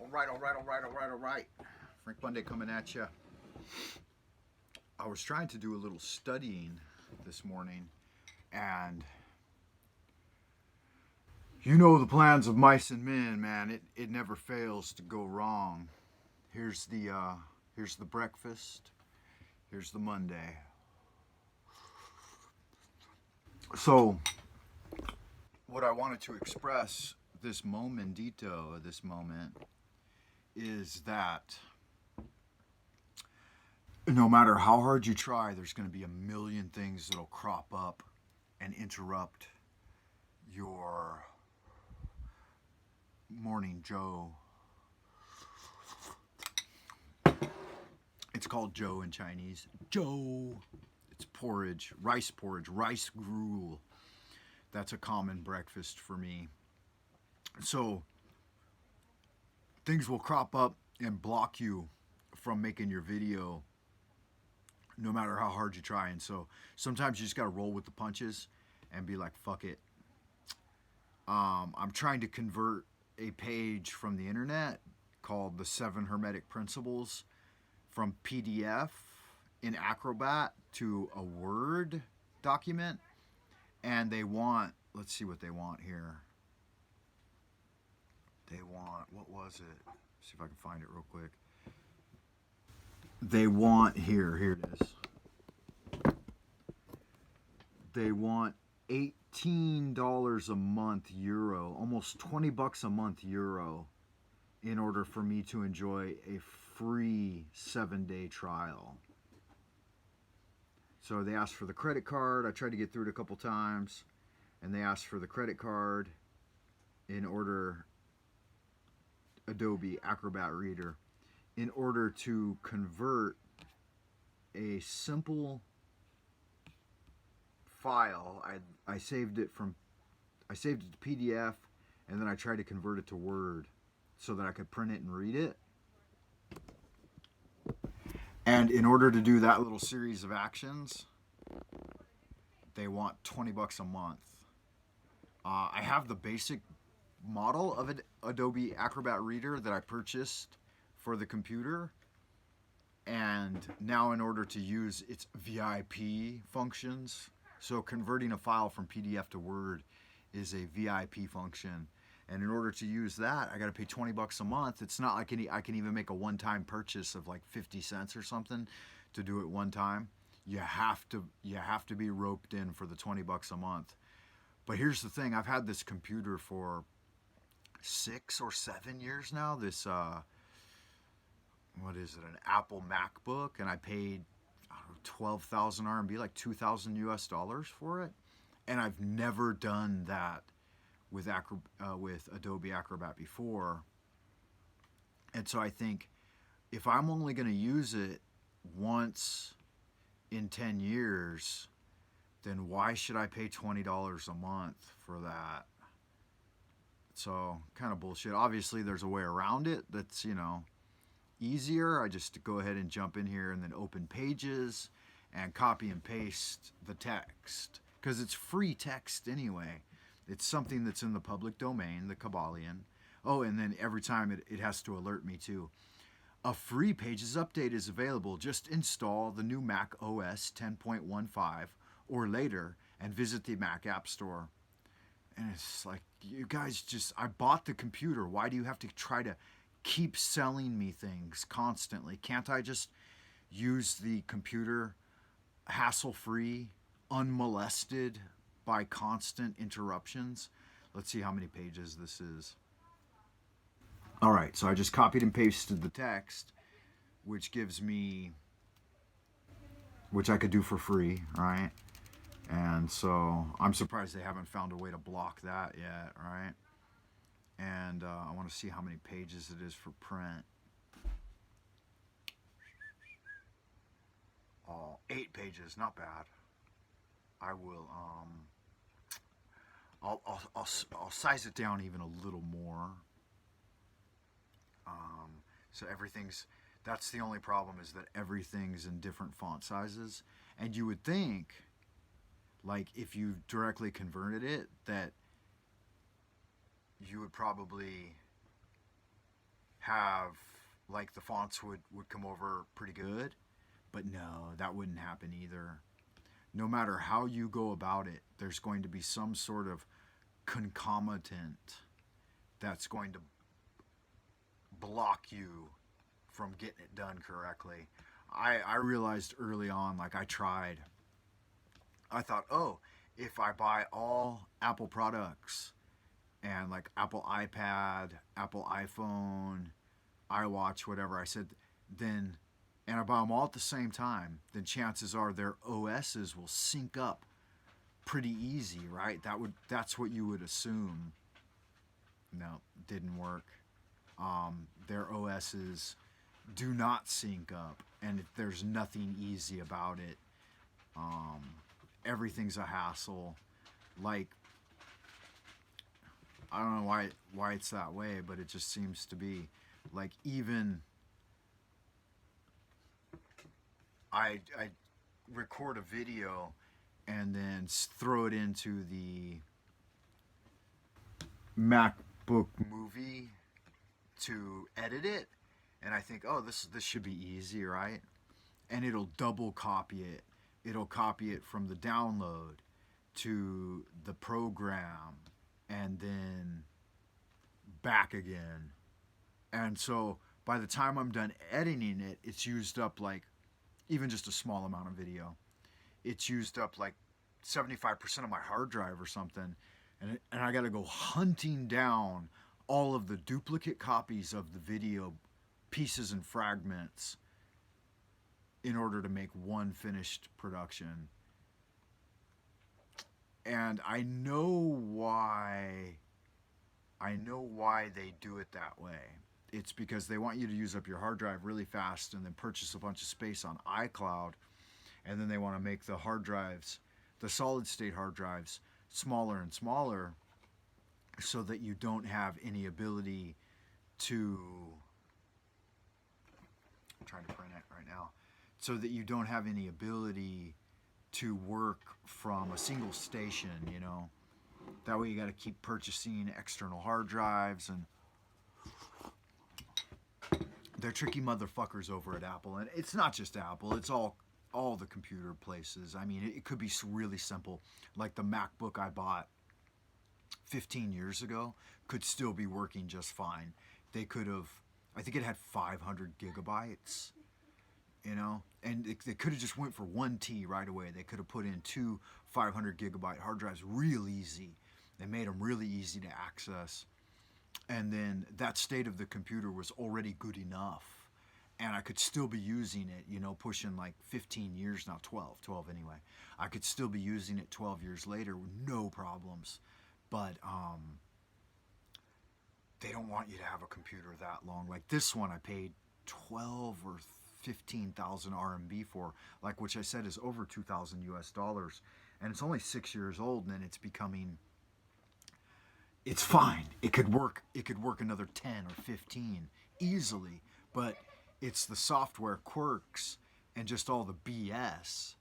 All right. Frank Monday coming at you. I was trying to do a little studying this morning, and you know the plans of mice and men, man. It never fails to go wrong. Here's the breakfast. Here's the Monday. So, what I wanted to express this momentito, this moment, is that no matter how hard you try, there's going to be a million things that'll crop up and interrupt your morning Joe. It's called Joe in Chinese. Joe. It's porridge, rice gruel. That's a common breakfast for me. So things will crop up and block you from making your video no matter how hard you try. And so sometimes you just got to roll with the punches and be like, fuck it. I'm trying to convert a page from the internet called The 7 Hermetic Principles from PDF in Acrobat to a Word document. And they want, let's see what they want here. They want, what was it? See if I can find it real quick. They want, here it is. They want $18 a month euro, almost $20 a month euro, in order for me to enjoy a free 7-day trial. So they asked for the credit card. I tried to get through it a couple times, and they asked for the credit card in order, Adobe Acrobat Reader, in order to convert a simple file. I saved it to PDF, and then I tried to convert it to Word so that I could print it and read it. And in order to do that little series of actions, they want $20 a month. I have the basic model of an Adobe Acrobat Reader that I purchased for the computer, and now in order to use its VIP functions, so converting a file from PDF to Word is a VIP function, and in order to use that, I got to pay $20 a month. It's not like I can even make a one-time purchase of like 50 cents or something to do it one time. You have to be roped in for the $20 a month. But here's the thing: I've had this computer for 6 or 7 years now. This what is it? An Apple MacBook, and I paid 12,000 RMB, like 2,000 US dollars for it, and I've never done that with Adobe Acrobat before. And so I think if I'm only going to use it once in 10 years, then why should I pay $20 a month for that? So kind of bullshit. Obviously there's a way around it that's, easier. I just go ahead and jump in here and then open Pages and copy and paste the text, because it's free text anyway. It's something that's in the public domain, the Kabbalion. Oh, and then every time it has to alert me too. A free Pages update is available. Just install the new Mac OS 10.15 or later and visit the Mac App Store. And it's like, you guys I bought the computer. Why do you have to try to keep selling me things constantly? Can't I just use the computer hassle-free, unmolested by constant interruptions? Let's see how many pages this is. All right, so I just copied and pasted the text, which gives me, which I could do for free, right? And so I'm surprised they haven't found a way to block that yet, right? And I want to see how many pages it is for print. 8 pages, not bad. I will, I'll size it down even a little more. So that's the only problem, is that everything's in different font sizes. And you would think, like, if you directly converted it, that you would probably have like the fonts would come over pretty good, but no, that wouldn't happen either. No matter how you go about it, there's going to be some sort of concomitant that's going to block you from getting it done correctly. I realized early on, like I tried, I thought, oh, if I buy all Apple products and like Apple iPad, Apple iPhone, iWatch, whatever, I said, then, and I buy them all at the same time, then chances are their OSs will sync up pretty easy, right? That's what you would assume. No, didn't work. Their OSs do not sync up, and there's nothing easy about it. Um, Everything's a hassle. Like I don't know why it's that way, but it just seems to be. Like even I record a video and then throw it into the MacBook Movie to edit it, and I think, oh, this should be easy, right? And it'll double copy it. It'll copy it from the download to the program and then back again. And so by the time I'm done editing it, it's used up like even just a small amount of video. It's used up like 75% of my hard drive or something. And I got to go hunting down all of the duplicate copies of the video pieces and fragments in order to make one finished production. And I know why they do it that way. It's because they want you to use up your hard drive really fast and then purchase a bunch of space on iCloud, and then they want to make the hard drives, the solid state hard drives, smaller and smaller so that you don't have any ability to, I'm trying to print it right now, so that you don't have any ability to work from a single station, you know. That way you got to keep purchasing external hard drives, and they're tricky motherfuckers over at Apple. And it's not just Apple, it's all the computer places. I mean, it could be really simple. Like the MacBook I bought 15 years ago could still be working just fine. They could have, I think it had 500 gigabytes, you know, and they could have just went for 1T right away. They could have put in two 500 gigabyte hard drives real easy. They made them really easy to access. And then that state of the computer was already good enough. And I could still be using it, you know, pushing like 15 years now, 12 anyway. I could still be using it 12 years later with no problems. But they don't want you to have a computer that long. Like this one I paid 12 or 15,000 RMB for, like, which I said is over 2,000 US dollars. And it's only 6 years old, and then it's becoming, it's fine. It could work another 10 or 15 easily, but it's the software quirks and just all the BS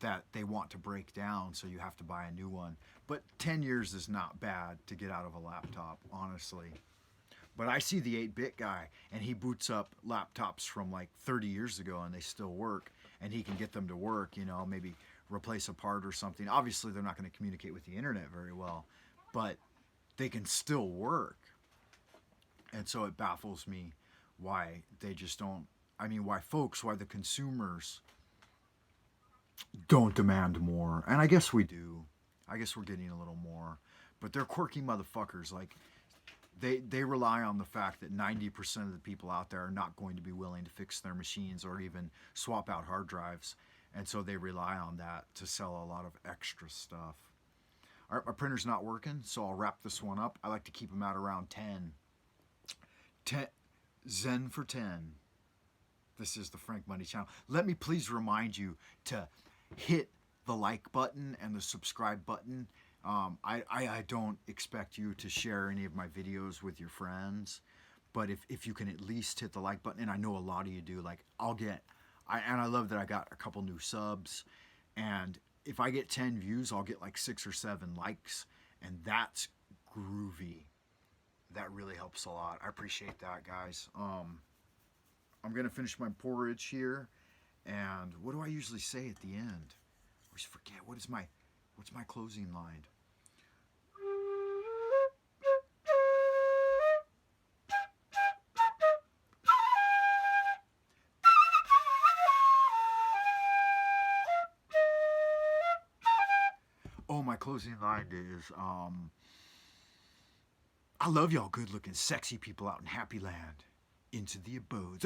that they want to break down, so you have to buy a new one. But 10 years is not bad to get out of a laptop, honestly. But I see the 8-bit guy, and he boots up laptops from like 30 years ago, and they still work, and he can get them to work, you know, maybe replace a part or something. Obviously, they're not going to communicate with the internet very well, but they can still work. And so it baffles me why they just don't, I mean, why the consumers don't demand more. And I guess we do. I guess we're getting a little more. But they're quirky motherfuckers. Like, they rely on the fact that 90% of the people out there are not going to be willing to fix their machines or even swap out hard drives. And so they rely on that to sell a lot of extra stuff. All right, my printer's not working, so I'll wrap this one up. I like to keep them at around 10. Zen for 10. This is the Frank Money Channel. Let me please remind you to hit the like button and the subscribe button. I don't expect you to share any of my videos with your friends, but if you can at least hit the like button, and I know a lot of you do, like I love that I got a couple new subs, and if I get 10 views, I'll get like 6 or 7 likes, and that's groovy. that really helps a lot. I appreciate that, guys. I'm gonna finish my porridge here, and what do I usually say at the end? I always forget. What's my closing line? Oh, my closing line is I love y'all good looking, sexy people out in Happy Land. Into the abodes.